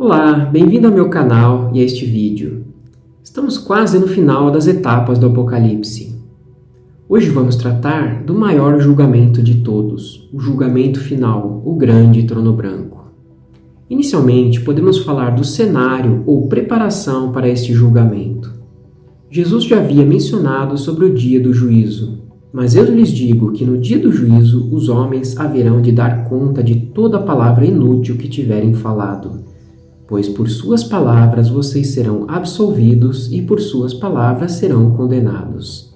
Olá, bem-vindo ao meu canal e a este vídeo. Estamos quase no final das etapas do Apocalipse. Hoje vamos tratar do maior julgamento de todos, o julgamento final, o grande trono branco. Inicialmente, podemos falar do cenário ou preparação para este julgamento. Jesus já havia mencionado sobre o dia do juízo, mas eu lhes digo que no dia do juízo os homens haverão de dar conta de toda a palavra inútil que tiverem falado. Pois por suas palavras vocês serão absolvidos e por suas palavras serão condenados.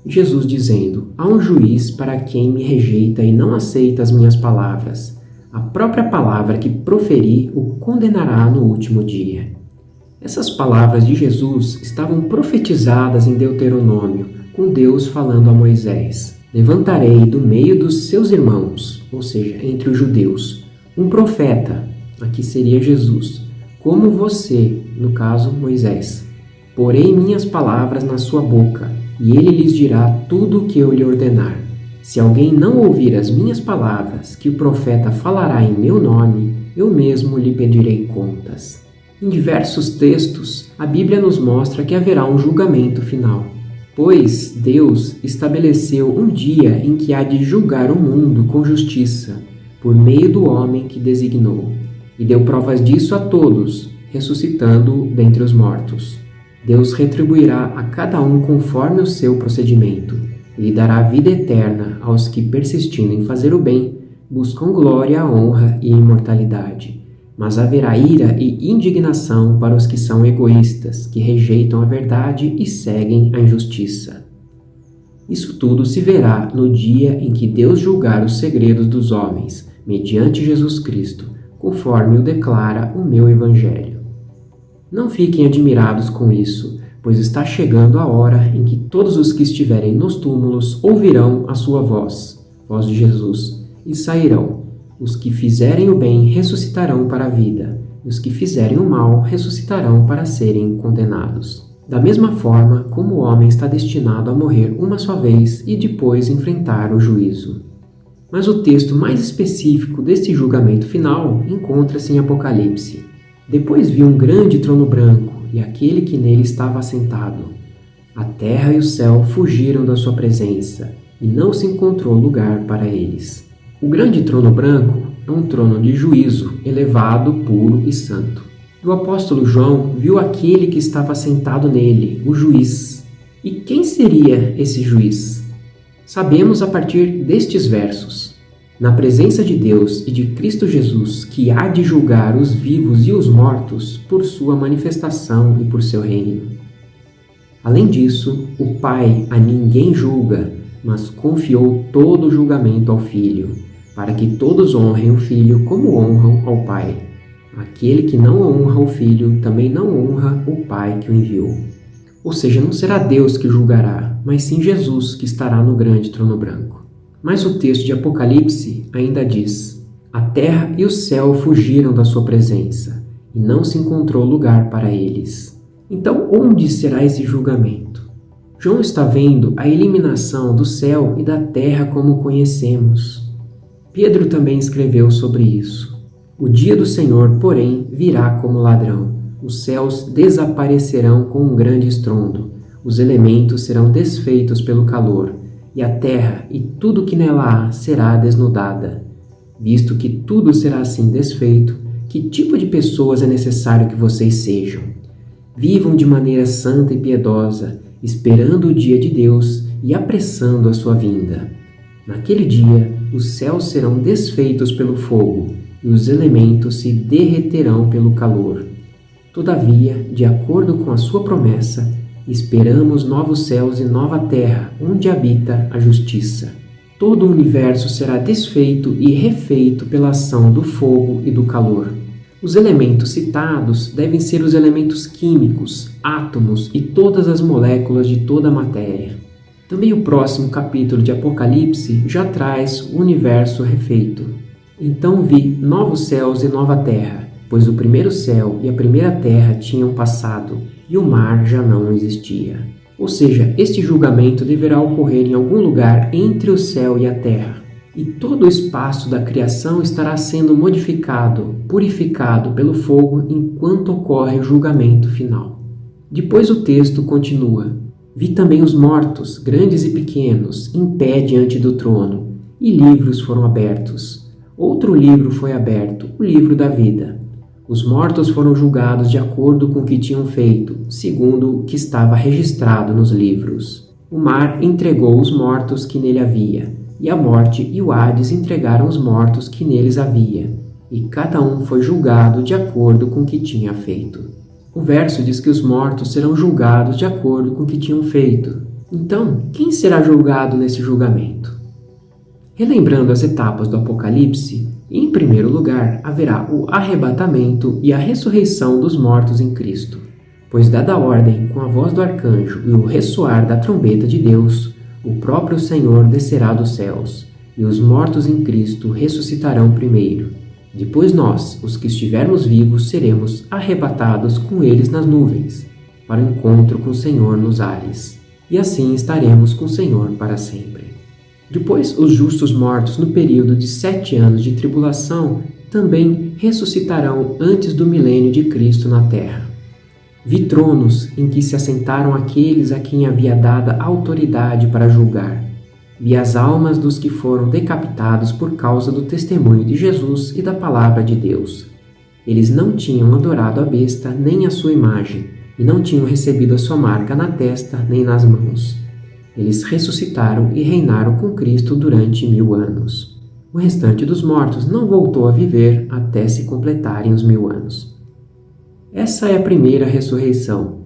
Jesus dizendo: há um juiz para quem me rejeita e não aceita as minhas palavras. A própria palavra que proferi o condenará no último dia. Essas palavras de Jesus estavam profetizadas em Deuteronômio, com Deus falando a Moisés: levantarei do meio dos seus irmãos, ou seja, entre os judeus, um profeta, aqui seria Jesus, como você, no caso Moisés. Porei minhas palavras na sua boca, e ele lhes dirá tudo o que eu lhe ordenar. Se alguém não ouvir as minhas palavras, que o profeta falará em meu nome, eu mesmo lhe pedirei contas. Em diversos textos, a Bíblia nos mostra que haverá um julgamento final, pois Deus estabeleceu um dia em que há de julgar o mundo com justiça, por meio do homem que designou. E deu provas disso a todos, ressuscitando-o dentre os mortos. Deus retribuirá a cada um conforme o seu procedimento. Ele dará vida eterna aos que, persistindo em fazer o bem, buscam glória, honra e imortalidade. Mas haverá ira e indignação para os que são egoístas, que rejeitam a verdade e seguem a injustiça. Isso tudo se verá no dia em que Deus julgar os segredos dos homens, mediante Jesus Cristo, conforme o declara o meu Evangelho. Não fiquem admirados com isso, pois está chegando a hora em que todos os que estiverem nos túmulos ouvirão a sua voz, voz de Jesus, e sairão. Os que fizerem o bem ressuscitarão para a vida, e os que fizerem o mal ressuscitarão para serem condenados. Da mesma forma como o homem está destinado a morrer uma só vez e depois enfrentar o juízo. Mas o texto mais específico deste julgamento final encontra-se em Apocalipse. Depois vi um grande trono branco e aquele que nele estava assentado. A terra e o céu fugiram da sua presença e não se encontrou lugar para eles. O grande trono branco é um trono de juízo, elevado, puro e santo. E o apóstolo João viu aquele que estava sentado nele, o juiz. E quem seria esse juiz? Sabemos a partir destes versos: na presença de Deus e de Cristo Jesus, que há de julgar os vivos e os mortos por sua manifestação e por seu reino. Além disso, o Pai a ninguém julga, mas confiou todo o julgamento ao Filho, para que todos honrem o Filho como honram ao Pai. Aquele que não honra o Filho também não honra o Pai que o enviou. Ou seja, não será Deus que julgará, mas sim Jesus que estará no grande trono branco. Mas o texto de Apocalipse ainda diz: a terra e o céu fugiram da sua presença, e não se encontrou lugar para eles. Então, onde será esse julgamento? João está vendo a eliminação do céu e da terra como conhecemos. Pedro também escreveu sobre isso. O dia do Senhor, porém, virá como ladrão. Os céus desaparecerão com um grande estrondo, os elementos serão desfeitos pelo calor, e a terra e tudo que nela há será desnudada. Visto que tudo será assim desfeito, que tipo de pessoas é necessário que vocês sejam? Vivam de maneira santa e piedosa, esperando o dia de Deus e apressando a sua vinda. Naquele dia, os céus serão desfeitos pelo fogo, e os elementos se derreterão pelo calor. Todavia, de acordo com a sua promessa, esperamos novos céus e nova terra, onde habita a justiça. Todo o universo será desfeito e refeito pela ação do fogo e do calor. Os elementos citados devem ser os elementos químicos, átomos e todas as moléculas de toda a matéria. Também o próximo capítulo de Apocalipse já traz o universo refeito. Então vi novos céus e nova terra, pois o primeiro céu e a primeira terra tinham passado, e o mar já não existia. Ou seja, este julgamento deverá ocorrer em algum lugar entre o céu e a terra. e todo o espaço da criação estará sendo modificado, purificado pelo fogo enquanto ocorre o julgamento final. Depois o texto continua: Vi também os mortos, grandes e pequenos, em pé diante do trono, e livros foram abertos. Outro livro foi aberto, o livro da vida. Os mortos foram julgados de acordo com o que tinham feito, segundo o que estava registrado nos livros. O mar entregou os mortos que nele havia, e a morte e o Hades entregaram os mortos que neles havia, e cada um foi julgado de acordo com o que tinha feito. O verso diz que os mortos serão julgados de acordo com o que tinham feito. Então, quem será julgado nesse julgamento? Relembrando as etapas do Apocalipse, em primeiro lugar haverá o arrebatamento e a ressurreição dos mortos em Cristo. Pois dada a ordem com a voz do arcanjo e o ressoar da trombeta de Deus, o próprio Senhor descerá dos céus, e os mortos em Cristo ressuscitarão primeiro. Depois nós, os que estivermos vivos, seremos arrebatados com eles nas nuvens, para o encontro com o Senhor nos ares. E assim estaremos com o Senhor para sempre. Depois, os justos mortos no período de 7 anos de tribulação também ressuscitarão antes do milênio de Cristo na terra. Vi tronos em que se assentaram aqueles a quem havia dada autoridade para julgar. Vi as almas dos que foram decapitados por causa do testemunho de Jesus e da palavra de Deus. Eles não tinham adorado a besta nem a sua imagem, e não tinham recebido a sua marca na testa nem nas mãos. Eles ressuscitaram e reinaram com Cristo durante 1000 anos. O restante dos mortos não voltou a viver até se completarem os 1000 anos. Essa é a primeira ressurreição.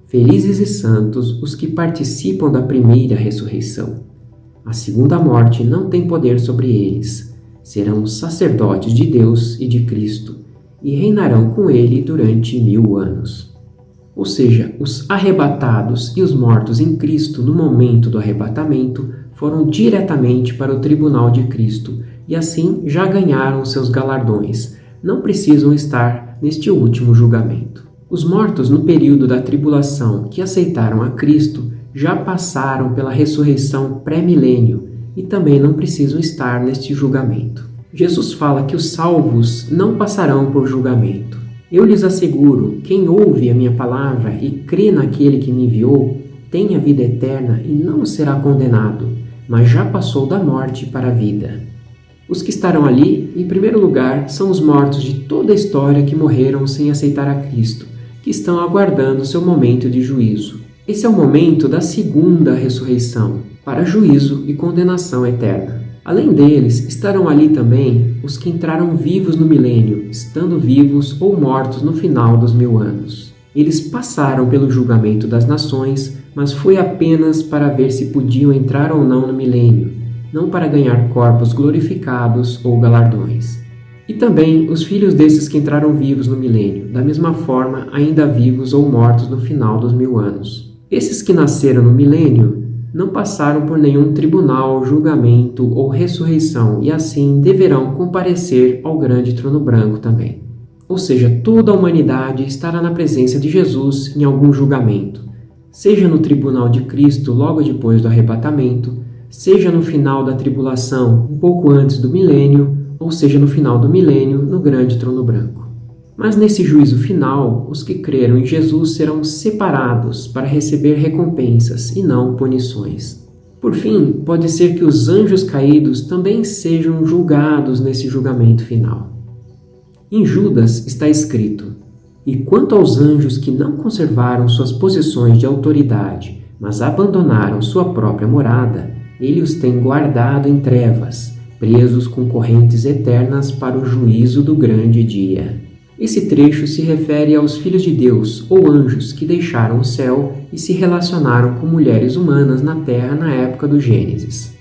Felizes e santos os que participam da primeira ressurreição. A segunda morte não tem poder sobre eles. Serão sacerdotes de Deus e de Cristo, e reinarão com ele durante 1000 anos. Ou seja, os arrebatados e os mortos em Cristo no momento do arrebatamento foram diretamente para o tribunal de Cristo e assim já ganharam seus galardões. Não precisam estar neste último julgamento. Os mortos no período da tribulação que aceitaram a Cristo já passaram pela ressurreição pré-milênio e também não precisam estar neste julgamento. Jesus fala que os salvos não passarão por julgamento. Eu lhes asseguro, quem ouve a minha palavra e crê naquele que me enviou, tem a vida eterna e não será condenado, mas já passou da morte para a vida. Os que estarão ali, em primeiro lugar, são os mortos de toda a história que morreram sem aceitar a Cristo, que estão aguardando seu momento de juízo. Esse é o momento da segunda ressurreição, para juízo e condenação eterna. Além deles, estarão ali também os que entraram vivos no milênio, estando vivos ou mortos no final dos 1000 anos. Eles passaram pelo julgamento das nações, mas foi apenas para ver se podiam entrar ou não no milênio, não para ganhar corpos glorificados ou galardões. E também os filhos desses que entraram vivos no milênio, da mesma forma, ainda vivos ou mortos no final dos 1000 anos. Esses que nasceram no milênio não passaram por nenhum tribunal, julgamento ou ressurreição e assim deverão comparecer ao grande trono branco também. Ou seja, toda a humanidade estará na presença de Jesus em algum julgamento, seja no tribunal de Cristo logo depois do arrebatamento, seja no final da tribulação, um pouco antes do milênio, ou seja no final do milênio, no grande trono branco. Mas nesse juízo final, os que creram em Jesus serão separados para receber recompensas e não punições. Por fim, pode ser que os anjos caídos também sejam julgados nesse julgamento final. Em Judas está escrito: E quanto aos anjos que não conservaram suas posições de autoridade, mas abandonaram sua própria morada, ele os tem guardado em trevas, presos com correntes eternas para o juízo do grande dia. Esse trecho se refere aos filhos de Deus, ou anjos, que deixaram o céu e se relacionaram com mulheres humanas na terra na época do Gênesis.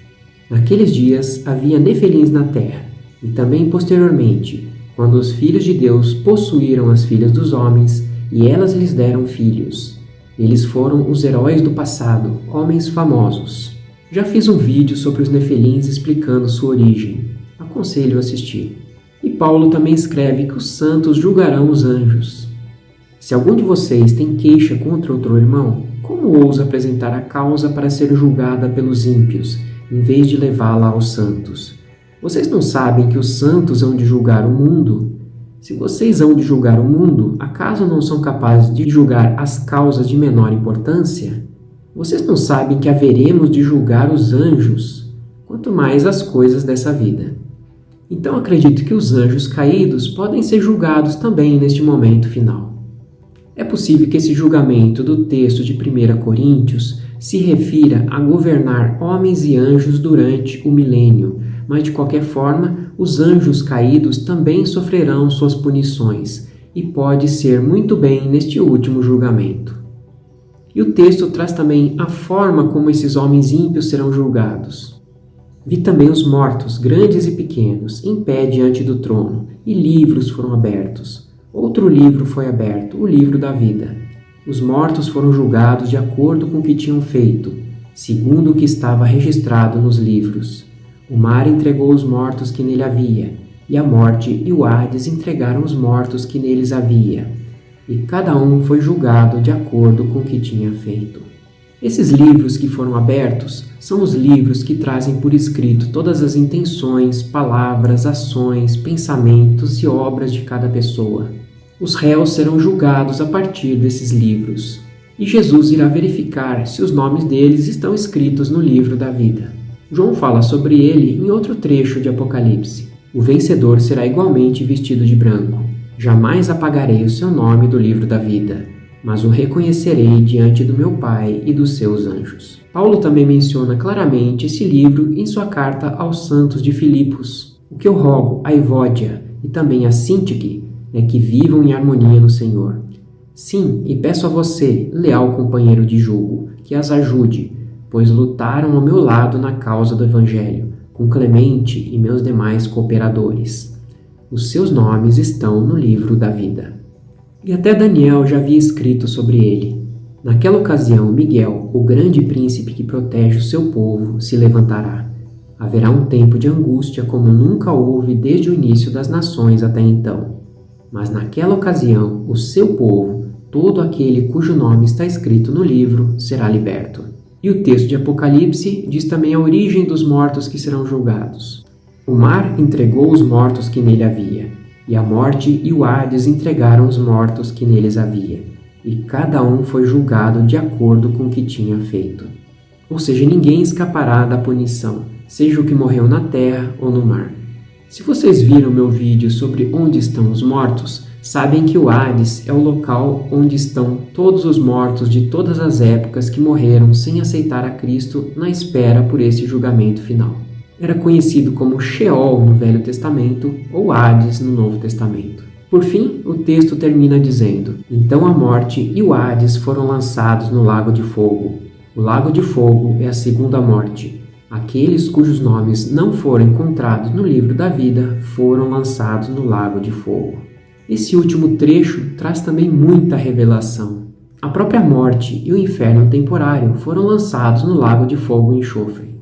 Naqueles dias havia nefelins na terra, e também posteriormente, quando os filhos de Deus possuíram as filhas dos homens, e elas lhes deram filhos. Eles foram os heróis do passado, homens famosos. Já fiz um vídeo sobre os nefelins explicando sua origem. Aconselho a assistir. E Paulo também escreve que os santos julgarão os anjos. Se algum de vocês tem queixa contra outro irmão, como ousa apresentar a causa para ser julgada pelos ímpios, em vez de levá-la aos santos? Vocês não sabem que os santos hão de julgar o mundo? Se vocês hão de julgar o mundo, acaso não são capazes de julgar as causas de menor importância? Vocês não sabem que haveremos de julgar os anjos, quanto mais as coisas dessa vida. Então acredito que os anjos caídos podem ser julgados também neste momento final. É possível que esse julgamento do texto de 1 Coríntios se refira a governar homens e anjos durante o milênio, mas de qualquer forma, os anjos caídos também sofrerão suas punições, e pode ser muito bem neste último julgamento. E o texto traz também a forma como esses homens ímpios serão julgados. Vi também os mortos, grandes e pequenos, em pé diante do trono, e livros foram abertos. Outro livro foi aberto, o livro da vida. Os mortos foram julgados de acordo com o que tinham feito, segundo o que estava registrado nos livros. O mar entregou os mortos que nele havia, e a morte e o Hades entregaram os mortos que neles havia, e cada um foi julgado de acordo com o que tinha feito. Esses livros que foram abertos são os livros que trazem por escrito todas as intenções, palavras, ações, pensamentos e obras de cada pessoa. Os réus serão julgados a partir desses livros, e Jesus irá verificar se os nomes deles estão escritos no livro da vida. João fala sobre ele em outro trecho de Apocalipse. O vencedor será igualmente vestido de branco. Jamais apagarei o seu nome do livro da vida, mas o reconhecerei diante do meu Pai e dos seus anjos. Paulo também menciona claramente esse livro em sua carta aos santos de Filipos. O que eu rogo a Evódia e também a Sintique é que vivam em harmonia no Senhor. Sim, e peço a você, leal companheiro de jugo, que as ajude, pois lutaram ao meu lado na causa do Evangelho, com Clemente e meus demais cooperadores. Os seus nomes estão no livro da vida. E até Daniel já havia escrito sobre ele. Naquela ocasião, Miguel, o grande príncipe que protege o seu povo, se levantará. Haverá um tempo de angústia como nunca houve desde o início das nações até então. Mas naquela ocasião, o seu povo, todo aquele cujo nome está escrito no livro, será liberto. E o texto de Apocalipse diz também a origem dos mortos que serão julgados. O mar entregou os mortos que nele havia, e a morte e o Hades entregaram os mortos que neles havia, e cada um foi julgado de acordo com o que tinha feito. Ou seja, ninguém escapará da punição, seja o que morreu na terra ou no mar. Se vocês viram meu vídeo sobre onde estão os mortos, sabem que o Hades é o local onde estão todos os mortos de todas as épocas que morreram sem aceitar a Cristo na espera por esse julgamento final. Era conhecido como Sheol no Velho Testamento ou Hades no Novo Testamento. Por fim, o texto termina dizendo: Então a morte e o Hades foram lançados no lago de fogo. O lago de fogo é a segunda morte. Aqueles cujos nomes não foram encontrados no livro da vida foram lançados no lago de fogo. Esse último trecho traz também muita revelação. A própria morte e o inferno temporário foram lançados no lago de fogo e enxofre.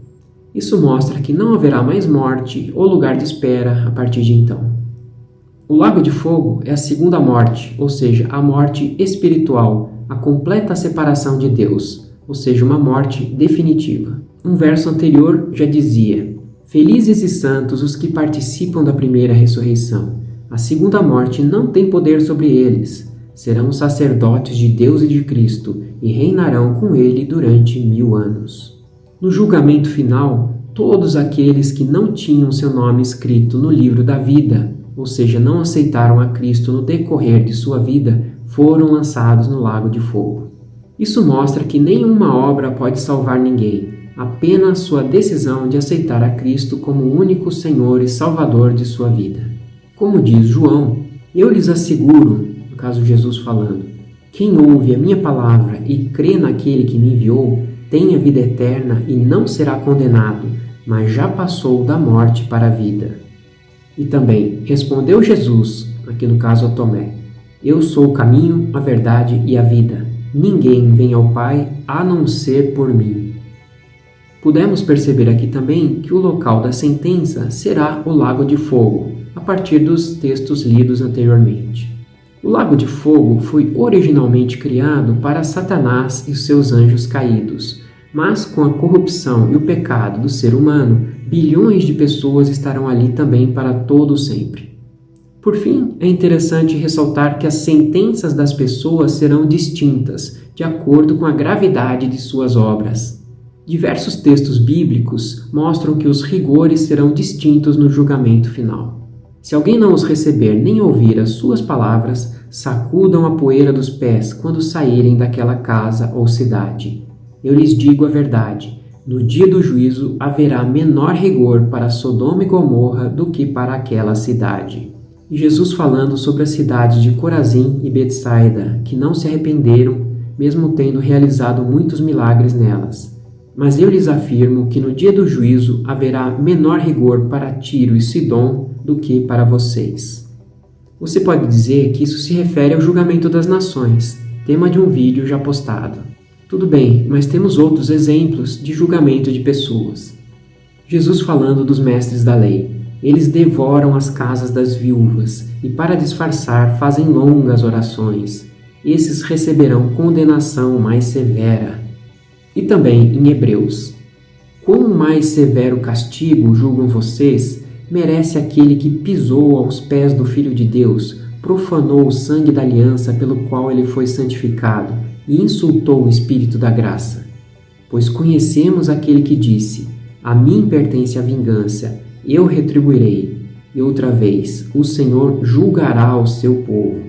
Isso mostra que não haverá mais morte ou lugar de espera a partir de então. O lago de fogo é a segunda morte, ou seja, a morte espiritual, a completa separação de Deus, ou seja, uma morte definitiva. Um verso anterior já dizia: Felizes e santos os que participam da primeira ressurreição. A segunda morte não tem poder sobre eles. Serão sacerdotes de Deus e de Cristo e reinarão com ele durante 1000 anos. No julgamento final, todos aqueles que não tinham seu nome escrito no livro da vida, ou seja, não aceitaram a Cristo no decorrer de sua vida, foram lançados no lago de fogo. Isso mostra que nenhuma obra pode salvar ninguém, apenas sua decisão de aceitar a Cristo como o único Senhor e Salvador de sua vida. Como diz João, eu lhes asseguro, no caso Jesus falando, quem ouve a minha palavra e crê naquele que me enviou, tem a vida eterna e não será condenado, mas já passou da morte para a vida. E também respondeu Jesus, aqui no caso a Tomé, eu sou o caminho, a verdade e a vida. Ninguém vem ao Pai a não ser por mim. Pudemos perceber aqui também que o local da sentença será o lago de fogo, a partir dos textos lidos anteriormente. O lago de fogo foi originalmente criado para Satanás e os seus anjos caídos, mas com a corrupção e o pecado do ser humano, bilhões de pessoas estarão ali também para todo sempre. Por fim, é interessante ressaltar que as sentenças das pessoas serão distintas, de acordo com a gravidade de suas obras. Diversos textos bíblicos mostram que os rigores serão distintos no julgamento final. Se alguém não os receber nem ouvir as suas palavras, sacudam a poeira dos pés quando saírem daquela casa ou cidade. Eu lhes digo a verdade, no dia do juízo haverá menor rigor para Sodoma e Gomorra do que para aquela cidade. E Jesus falando sobre as cidades de Corazim e Betsaida, que não se arrependeram, mesmo tendo realizado muitos milagres nelas. Mas eu lhes afirmo que no dia do juízo haverá menor rigor para Tiro e Sidom do que para vocês. Você pode dizer que isso se refere ao julgamento das nações, tema de um vídeo já postado. Tudo bem, mas temos outros exemplos de julgamento de pessoas. Jesus falando dos mestres da lei. Eles devoram as casas das viúvas e, para disfarçar, fazem longas orações. Esses receberão condenação mais severa. E também em Hebreus. Quão mais severo castigo, julgam vocês, merece aquele que pisou aos pés do Filho de Deus, profanou o sangue da aliança pelo qual ele foi santificado e insultou o Espírito da graça. Pois conhecemos aquele que disse, a mim pertence a vingança, eu retribuirei, e outra vez, o Senhor julgará o seu povo.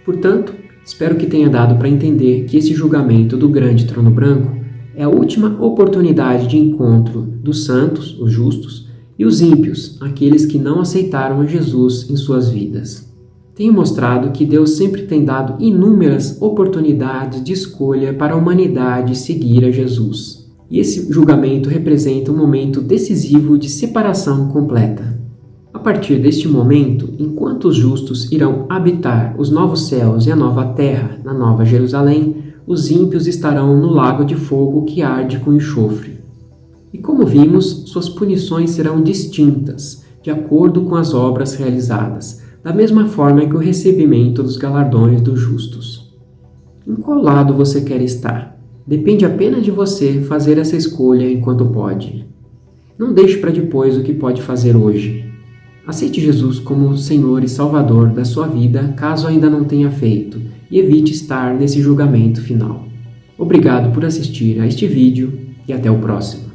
Portanto, espero que tenha dado para entender que esse julgamento do grande trono branco é a última oportunidade de encontro dos santos, os justos, e os ímpios, aqueles que não aceitaram a Jesus em suas vidas. Tenho mostrado que Deus sempre tem dado inúmeras oportunidades de escolha para a humanidade seguir a Jesus. E esse julgamento representa um momento decisivo de separação completa. A partir deste momento, enquanto os justos irão habitar os novos céus e a nova terra na Nova Jerusalém, os ímpios estarão no lago de fogo que arde com enxofre. E como vimos, suas punições serão distintas, de acordo com as obras realizadas, da mesma forma que o recebimento dos galardões dos justos. Em qual lado você quer estar? Depende apenas de você fazer essa escolha enquanto pode. Não deixe para depois o que pode fazer hoje. Aceite Jesus como Senhor e Salvador da sua vida, caso ainda não tenha feito, e evite estar nesse julgamento final. Obrigado por assistir a este vídeo e até o próximo.